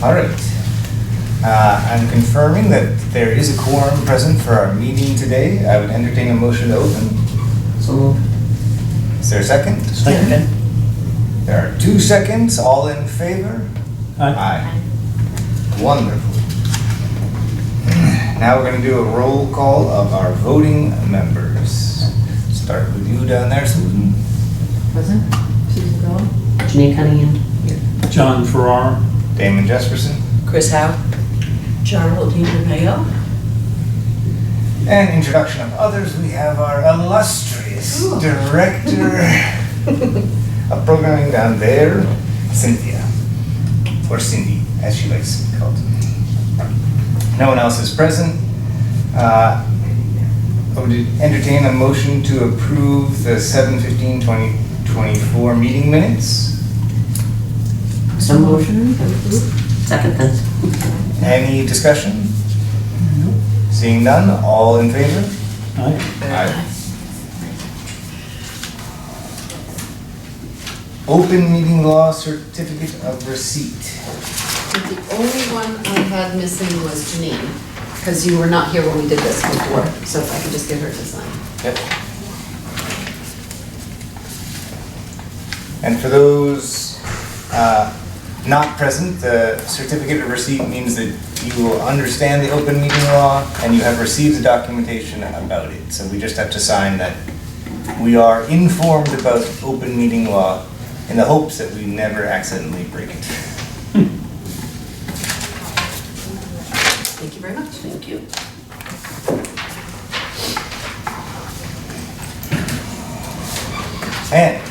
All right. I'm confirming that there is a quorum present for our meeting today. I would entertain a motion to open. So moved. Is there a second? Second. There are 2 seconds. All in favor? Aye. Wonderful. Now we're going to do a roll call of our voting members. Start with you down there, Susan. Present. Susan Goen. Janine Cunningham. John Farrar. Damon Jesperson. Chris Howe. Charlotte Mayo. And introduction of others, we have our illustrious director of programming down there, Cynthia. Or Cindy, as she likes to be called. No one else is present. I would entertain a motion to approve the 7/15/2024 meeting minutes. So motion. Second then. Any discussion? Seeing none, all in favor? Aye. Aye. Open meeting law certificate of receipt. The only one I had missing was Janine, because you were not here when we did this before, so if I could just get her to sign. Yep. And for those not present, the certificate of receipt means that you will understand the open meeting law and you have received the documentation about it. So we just have to sign that we are informed about open meeting law in the hopes that we never accidentally break it. Thank you very much. Thank you. And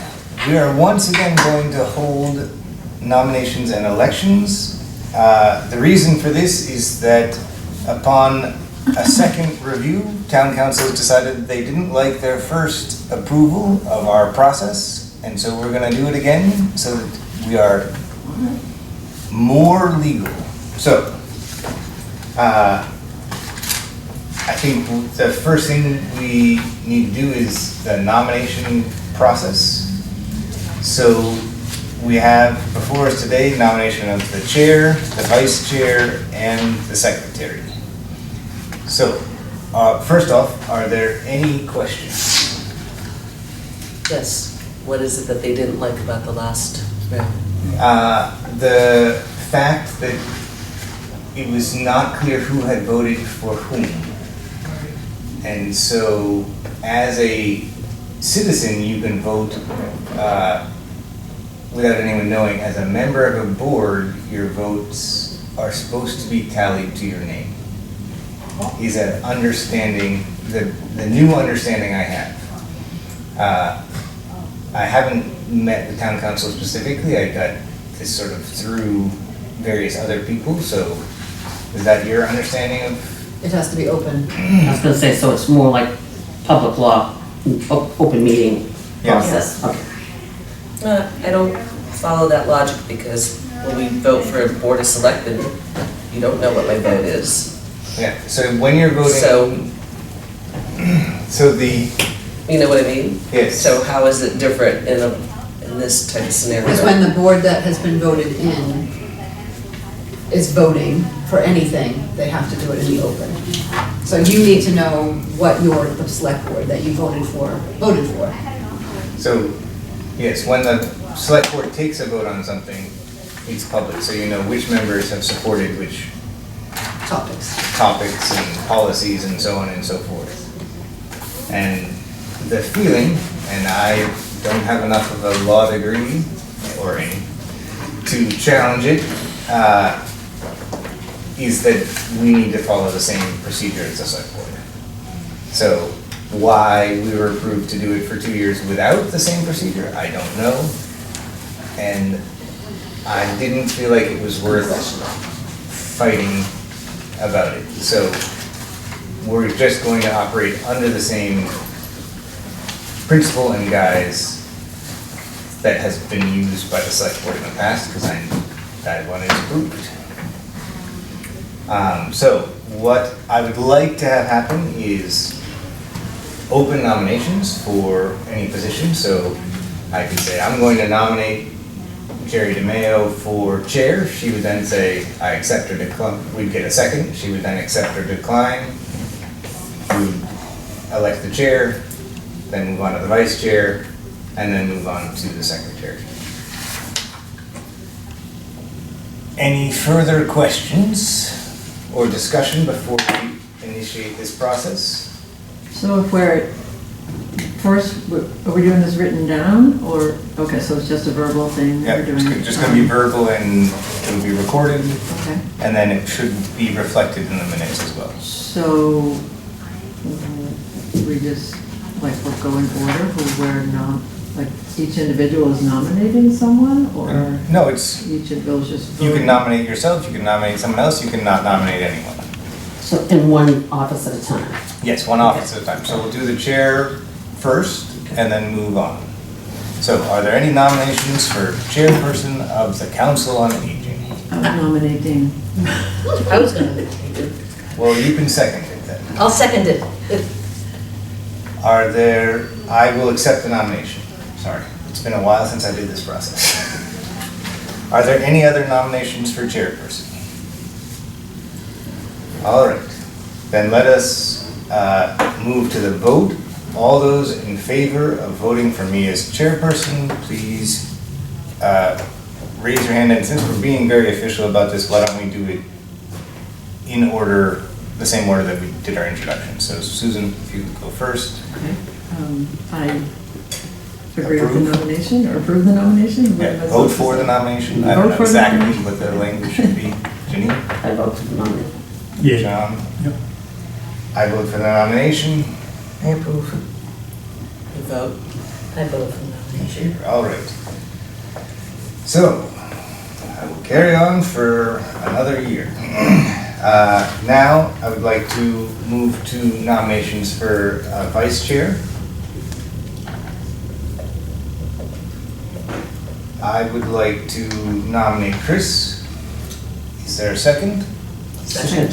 we are once again going to hold nominations and elections. The reason for this is that upon a second review, town council decided that they didn't like their first approval of our process, and so we're going to do it again so that we are more legal. So, I think the first thing we need to do is the nomination process. So we have before us today nomination of the chair, the vice chair, and the secretary. So first off, are there any questions? Yes. What is it that they didn't like about the last round? The fact that it was not clear who had voted for whom. And so as a citizen, you can vote without anyone knowing. As a member of a board, your votes are supposed to be tallied to your name. Is that understanding, the new understanding I have. I haven't met the town council specifically. I got this sort of through various other people, so is that your understanding of? It has to be open. I was gonna say, so it's more like public law, open meeting Yeah. process. Okay. I don't follow that logic because when we vote for a board of selectmen, you don't know what my vote is. Yeah, so when you're voting, so the, You know what I mean? yes. So how is it different in this type of scenario? Because when the board that has been voted in is voting for anything, they have to do it in the open. So you need to know what the select board that you voted for. So, yes, when the select board takes a vote on something, it's public, so you know which members have supported which Topics. topics and policies and so on and so forth. And the feeling, and I don't have enough of a law degree, or any, to challenge it, is that we need to follow the same procedure as the select board. So why we were approved to do it for 2 years without the same procedure, I don't know. And I didn't feel like it was worth fighting about it. So we're just going to operate under the same principle and guise that has been used by the select board in the past, because that one is approved. So what I would like to have happen is open nominations for any position. So I could say, I'm going to nominate Jerry DeMayo for chair. She would then say, I accept or decline. We'd get a second. She would then accept or decline. We would elect the chair, then move on to the vice chair, and then move on to the secretary. Any further questions or discussion before we initiate this process? So if we're, first, are we doing this written down, or, okay, so it's just a verbal thing? Yeah, we're doing it's just gonna be verbal and it'll be recorded, Okay, and then it should be reflected in the minutes as well. so we just, like, we'll go in order, who we're like, each individual is nominating someone, or No, it's, each individual's just you voting? can nominate yourself, you can nominate someone else, you can not nominate anyone. So in one office at a time. Yes, one office at a time. So we'll do the chair first and then move on. So are there any nominations for chairperson of the Council on Aging? I'm nominating, I was gonna take it. Well, you can second it then. I'll second it. Are there, I will accept the nomination. Sorry, it's been a while since I did this process. Are there any other nominations for chairperson? All right, then let us move to the vote. All those in favor of voting for me as chairperson, please raise your hand. And since we're being very official about this, why don't we do it in order, the same order that we did our introduction. So Susan, if you could go first. okay, I agree with Approve. the nomination, or approve the nomination? What am I Yeah, vote supposed to for say? the nomination. I don't Vote know for the exactly nomination. what the language should be. Janine? I vote for the nominee. Yeah. John? Yep. I vote for the nomination. I approve. You vote? I vote for nomination. All right. So, I will carry on for another year. Now, I would like to move to nominations for vice chair. I would like to nominate Chris. Is there a second? Second.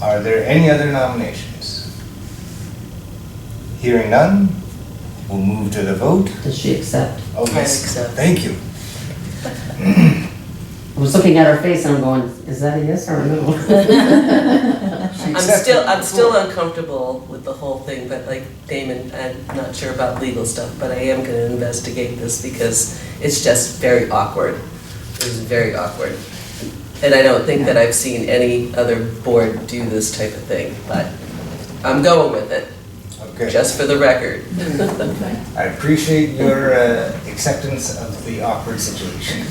Are there any other nominations? Hearing none, we'll move to the vote. Does she accept? Oh, I yes. accept. Thank you. I was looking at her face and I'm going, is that a yes or a no? She accepted. I'm still uncomfortable with the whole thing, but like Damon, I'm not sure about legal stuff, but I am gonna investigate this because it's just very awkward. It was very awkward. And I don't think that I've seen any other board do this type of thing, but I'm going with it, Okay. just for the record. I appreciate your acceptance of the awkward situation.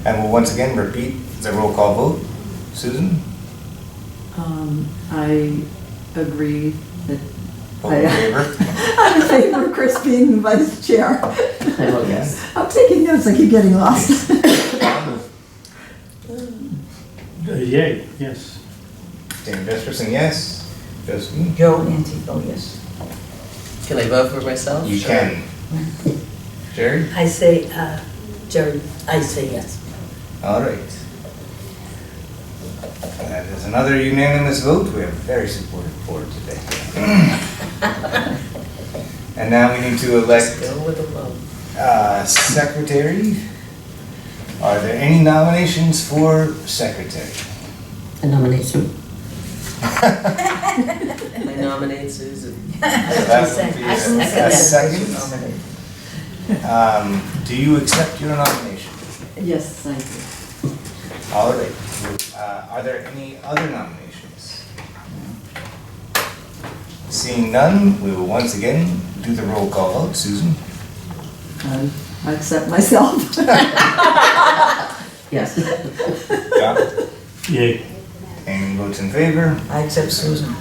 And we'll once again repeat the roll call vote. Susan? I agree that Vote in favor? I'm in favor of Chris being the vice chair. I vote yes. I'm taking notes, I keep getting lost. Yay, yes. Dan Jesperson, yes. Josephine? Joe Antico, yes. Can I vote for myself? You Sure. can. Jerry? I say, Jerry, I say yes. All right. That is another unanimous vote. We have a very supportive board today. And now we need to Just elect go with the flow. secretary. Are there any nominations for secretary? A nomination. I nominate Susan. That would be I second a that. second. Do you accept your nomination? Yes, thank you. All right. Are there any other nominations? Seeing none, we will once again do the roll call vote. Susan? I accept myself. Yes. John? Yay. Amy votes in favor. I accept Susan.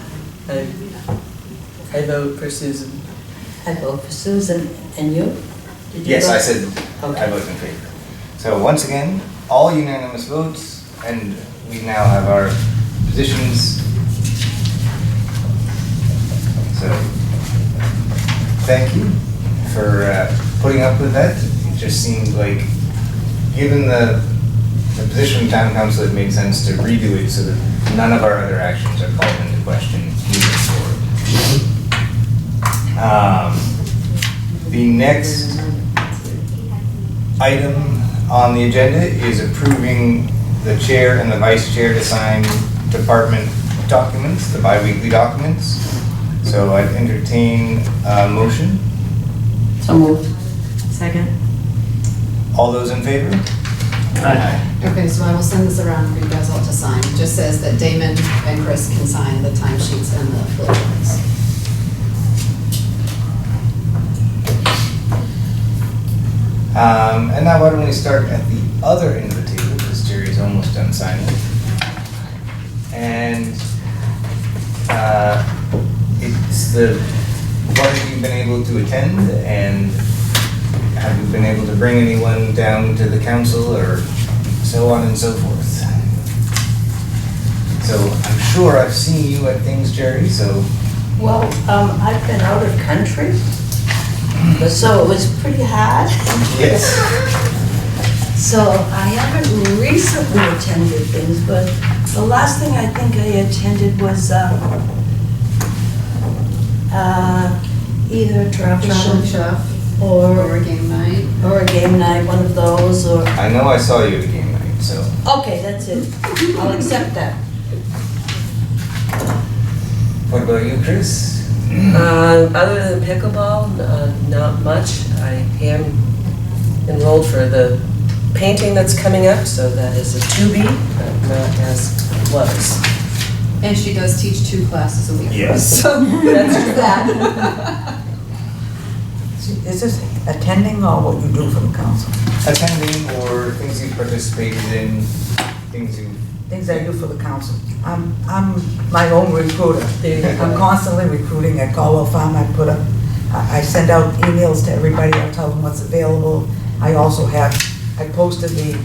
I vote for Susan. I vote for Susan, and you? Did you Yes, vote? I said I Okay. vote in favor. So once again, all unanimous votes, and we now have our positions. So, thank you for putting up with that. It just seemed like, given the position of town council, it made sense to redo it so that none of our other actions are called into question moving forward. The next item on the agenda is approving the chair and the vice chair to sign department documents, the bi-weekly documents. So I'd entertain a motion. So moved. Second? All those in favor? Aye. Okay, so I will send this around for you guys all to sign. It just says that Damon and Chris can sign the timesheets and the bill warrants. And now why don't we start at the other end of the table, because Jerry's almost done signing. And it's what have you been able to attend, and have you been able to bring anyone down to the council, or so on and so forth. So I'm sure I've seen you at things, Jerry, so Well, I've been out of country, so it was pretty hard. yes. So I haven't recently attended things, but the last thing I think I attended was either a travel Traveling show chef or or a game night. a game night, one of those, or, I know I saw you at game night, so. okay, that's it. I'll accept that. What about you, Chris? Other than pickleball, not much. I am enrolled for the painting that's coming up, so that is a to be, but not as was. And she does teach 2 classes a week. Yes. So That's true. that. Is this attending or what you do for the council? Attending or things you participated in, things you. Things I do for the council. I'm my own recruiter. There you I'm go. constantly recruiting at Caldwell Farm. I send out emails to everybody. I tell them what's available. I also I posted the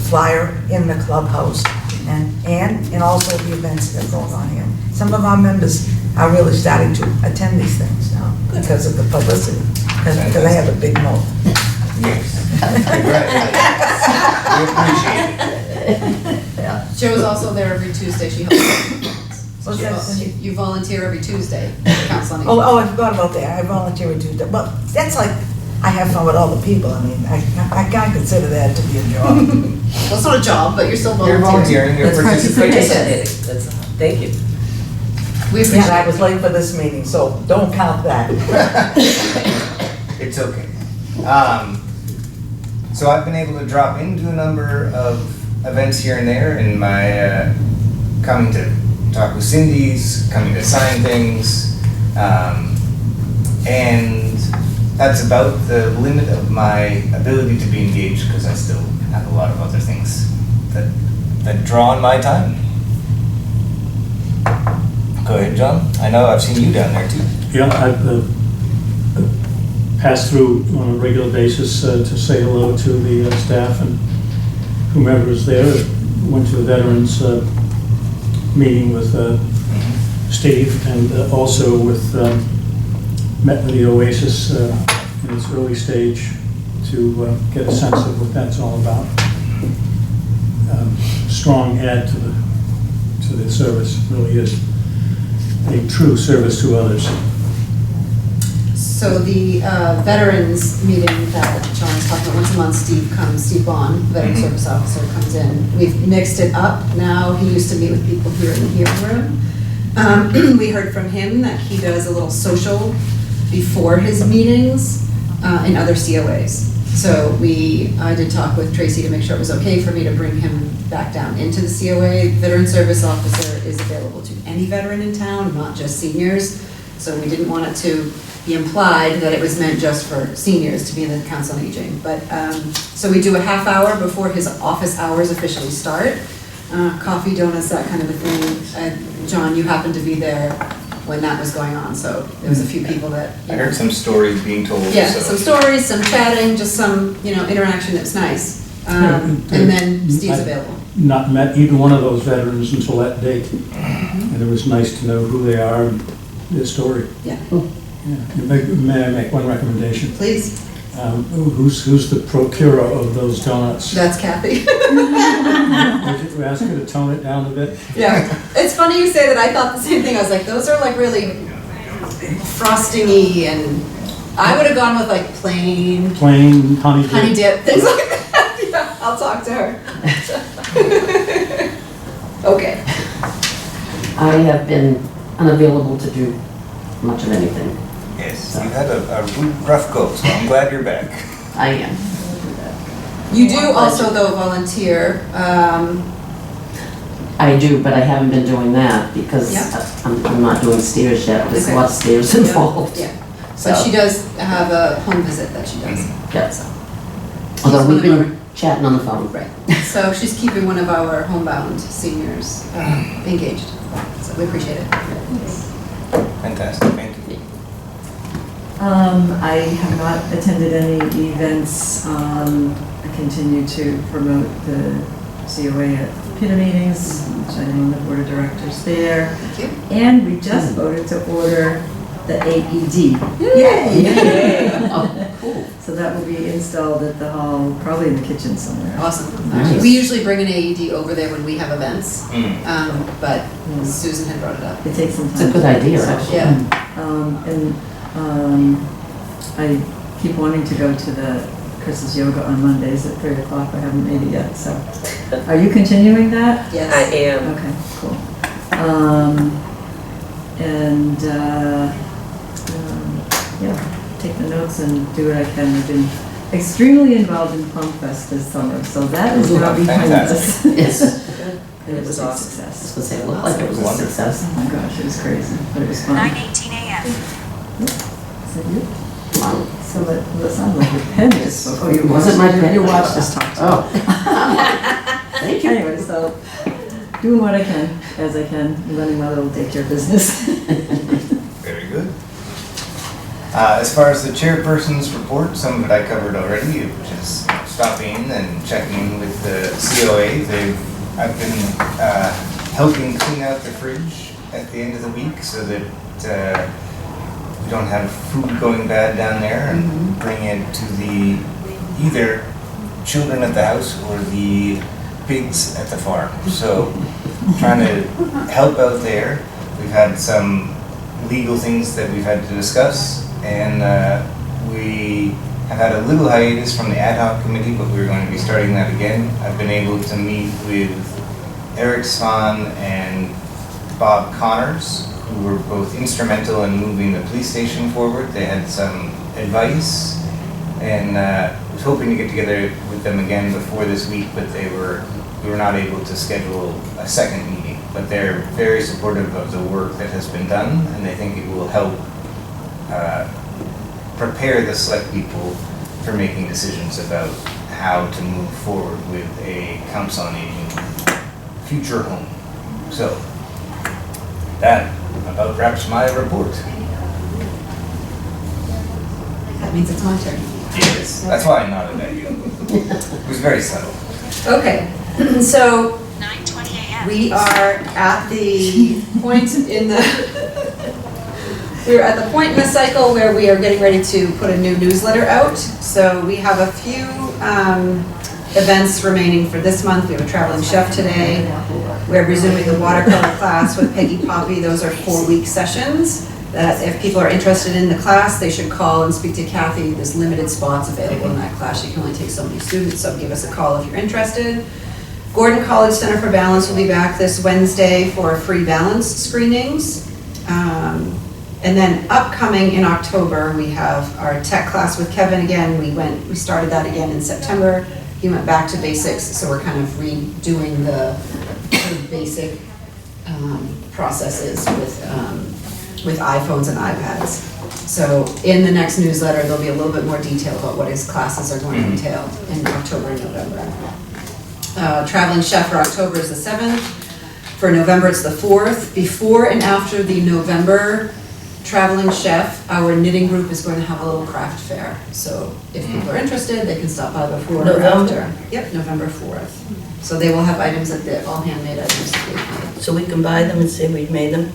flyer in the clubhouse and also the events that go on here. Some of our members are really starting to attend these things now because of the publicity, because I have a big mouth. Yes. We appreciate it. Joe's also there every Tuesday. She helps. What's that? You volunteer every Tuesday, Council on Aging. Oh, I forgot about that. I volunteer with Tuesday. Well, that's like, I have fun with all the people. I mean, I can't consider that to be a job. Well, it's not a job, but you're still You're volunteering. volunteering, you're That's participating. participating. That's, thank you. We Yeah, appreciate I it. was late for this meeting, so don't count that. It's okay. So I've been able to drop into a number of events here and there in my coming to talk with Cindy's, coming to sign things, and that's about the limit of my ability to be engaged because I still have a lot of other things that draw on my time. Go ahead, John. I know I've seen you down there too. Yeah, I've passed through on a regular basis to say hello to the staff and whomever is there. Went to the veterans meeting with Steve, and also met with the Oasis in its early stage to get a sense of what that's all about. Strong add to the service, really is a true service to others. So the veterans meeting that John's talking about, once a month, Steve Bond, Veteran Service Officer, comes in. We've mixed it up now. He used to meet with people here in the hearing room. We heard from him that he does a little social before his meetings in other COAs. So I did talk with Tracy to make sure it was okay for me to bring him back down into the COA. Veteran Service Officer is available to any veteran in town, not just seniors. So we didn't want it to be implied that it was meant just for seniors to be in the Council on Aging. But, so we do a half hour before his office hours officially start. Coffee, donuts, that kind of a thing. John, you happened to be there when that was going on, so there was a few people that. I heard some stories being told. Yeah, so. some stories, some chatting, just some, interaction that's nice. And then Steve's available. Not met either one of those veterans until that date. And it was nice to know who they are and their story. Yeah, Yeah. May I make one recommendation? please. Who's the procurer of those donuts? That's Kathy. Would you ask her to tone it down a bit? Yeah, it's funny you say that. I thought the same thing. I was like, those are like really frosting-y and I would have gone with like plain Plain honey dip. honey dip, things like that. Yeah, I'll talk to her. Okay. I have been unavailable to do much of anything. Yes, you had a rough go, so I'm glad you're back. I am. You do also though volunteer, I do, but I haven't been doing that because Yeah. I'm not doing stairs yet. There's Okay. lots of stairs involved. yeah. But she does have a home visit that she does. Yeah. So. Although we've been chatting on the phone. Right, so she's keeping one of our homebound seniors engaged, so we appreciate it. Fantastic, thank you. I have not attended any events. I continue to promote the COA at PITA meetings, which I am on the board of directors there. Thank you. And we just voted to order the AED. Oh, cool. So that will be installed at the hall, probably in the kitchen somewhere. Awesome. Nice. We usually bring an AED over there when we have events, Mm. but Susan had brought it up. It takes some time. It's a good idea, actually. Yeah. I keep wanting to go to the Chris's yoga on Mondays at 3 o'clock. I haven't made it yet, so. Are you continuing that? I Yes. am. Okay, cool. Yeah, take the notes and do what I can. I've been extremely involved in Pump Fest this summer, so that is now behind us. Yes. It was a awesome. I was success. gonna say, it looked like it was a Wonderful. success. Oh my gosh, it was crazy, but it was fun. 9:18 a.m. Is that you? Wow. So that sounds like your pen is. Oh, you Was it my pen? You watched us talk. Oh. Thank you. Anyway, so doing what I can, as I can, running my little daycare business. Very good. As far as the chairperson's report, some of it I covered already, which is stopping and checking in with the COA. I've been helping clean out the fridge at the end of the week so that we don't have food going bad down there, and bring it to the either children at the house or the pigs at the farm. So trying to help out there. We've had some legal things that we've had to discuss, and we have had a little hiatus from the ad hoc committee, but we're going to be starting that again. I've been able to meet with Eric Swan and Bob Connors, who were both instrumental in moving the police station forward. They had some advice, and I was hoping to get together with them again before this week, but we were not able to schedule a second meeting. But they're very supportive of the work that has been done, and they think it will help prepare the select people for making decisions about how to move forward with a Council on Aging future home. So that about wraps my report. That means it's my turn. Yes, that's why I nodded at you. It was very subtle. Okay, so 9:20 a.m. we are at the point in the, we're at the point in the cycle where we are getting ready to put a new newsletter out. So we have a few events remaining for this month. We have a traveling chef today. We're resuming the watercolor class with Peggy Poppy. Those are 4-week sessions. That if people are interested in the class, they should call and speak to Kathy. There's limited spots available in that class. You can only take so many students, so give us a call if you're interested. Gordon College Center for Balance will be back this Wednesday for free balance screenings. And then upcoming in October, we have our tech class with Kevin again. We started that again in September. He went back to basics, so we're kind of redoing the sort of basic processes with iPhones and iPads. So in the next newsletter, there'll be a little bit more detail about what his classes are going to entail in October and November. Traveling chef for October is the 7th. For November, it's the 4th. Before and after the November traveling chef, our knitting group is going to have a little craft fair. So if people are interested, they can stop by before or November? after. Yep, November 4th. So they will have items that they're all handmade items that they've made. So we can buy them and say we've made them?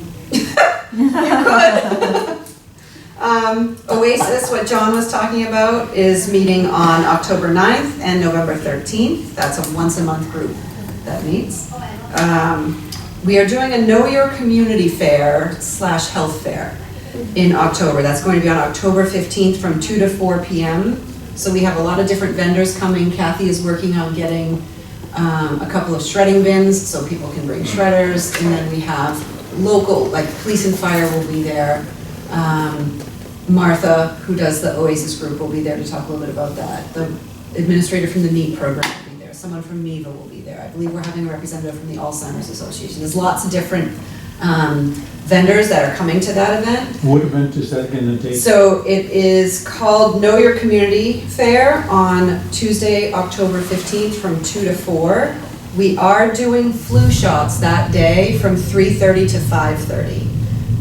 Oasis, what John was talking about, is meeting on October 9th and November 13th. That's a once-a-month group that meets. We are doing a Know Your Community Fair / health fair. in October. That's going to be on October 15th from 2 to 4 p.m. So we have a lot of different vendors coming. Kathy is working on getting a couple of shredding bins so people can bring shredders. And then we have local, like police and fire will be there. Martha, who does the Oasis group, will be there to talk a little bit about that. The administrator from the NEAT program will be there. Someone from MEVA will be there. I believe we're having a representative from the Alzheimer's Association. There's lots of different vendors that are coming to that event. What event is that again, the date? So it is called Know Your Community Fair on Tuesday, October 15th from 2 to 4. We are doing flu shots that day from 3:30 to 5:30.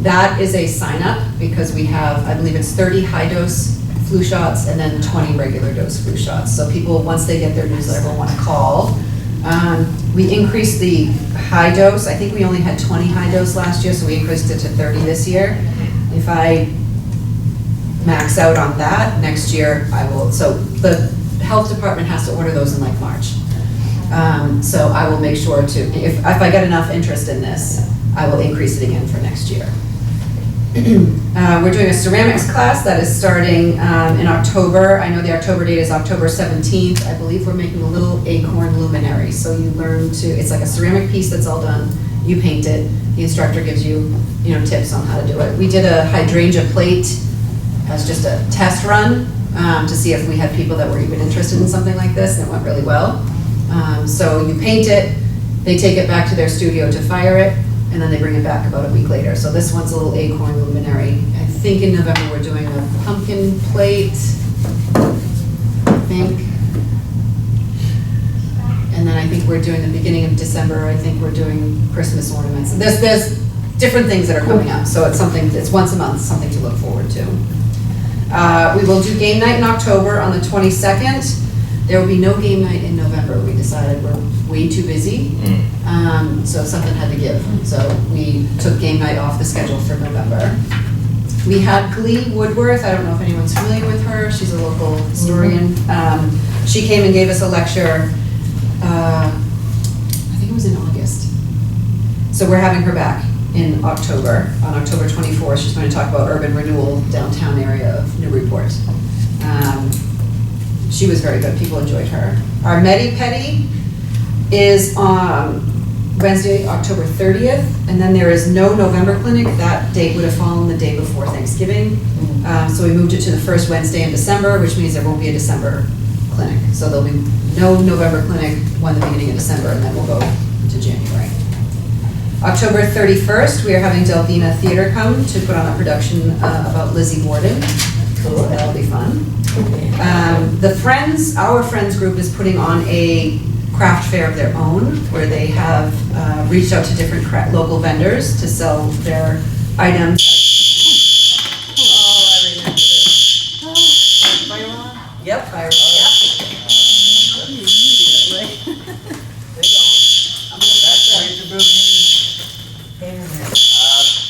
That is a sign up because we have, I believe it's 30 high dose flu shots and then 20 regular dose flu shots. So people, once they get their newsletter, will want to call. We increased the high dose. I think we only had 20 high dose last year, so we increased it to 30 this year. If I max out on that next year, I will. So the health department has to order those in like March. So I will make sure to, if I get enough interest in this, I will increase it again for next year. We're doing a ceramics class that is starting in October. I know the October date is October 17th. I believe we're making a little acorn luminary. So you learn to, it's like a ceramic piece that's all done. You paint it. The instructor gives you, tips on how to do it. We did a hydrangea plate as just a test run to see if we had people that were even interested in something like this, and it went really well. So you paint it, they take it back to their studio to fire it, and then they bring it back about a week later. So this one's a little acorn luminary. I think in November we're doing a pumpkin plate, I think. And then I think we're doing the beginning of December, I think we're doing Christmas ornaments. There's different things that are coming up. So it's something, it's once a month, something to look forward to. We will do game night in October on the 22nd. There will be no game night in November. We decided we're way too busy, so something had to give. So we took game night off the schedule for November. We had Glee Woodworth. I don't know if anyone's familiar with her. She's a local historian. She came and gave us a lecture, I think it was in August. So we're having her back in October. On October 24th, she's going to talk about urban renewal, downtown area of Newburyport. She was very good. People enjoyed her. Our Medi-Pedi is on Wednesday, October 30th, and then there is no November clinic. That date would have fallen the day before Thanksgiving. So we moved it to the first Wednesday in December, which means there won't be a December clinic. So there'll be no November clinic, one the beginning of December, and then we'll go to January. October 31st, we are having Delvina Theater come to put on a production about Lizzie Borden. Cool. That'll be fun. Our Friends group is putting on a craft fair of their own, where they have reached out to different local vendors to sell their items. Oh, I remember this. Fire alarm? Yep, fire alarm.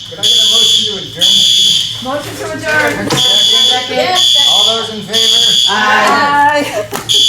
Could I get a motion to adjourn the meeting? Motion to adjourn. Second? All those in favor? Aye.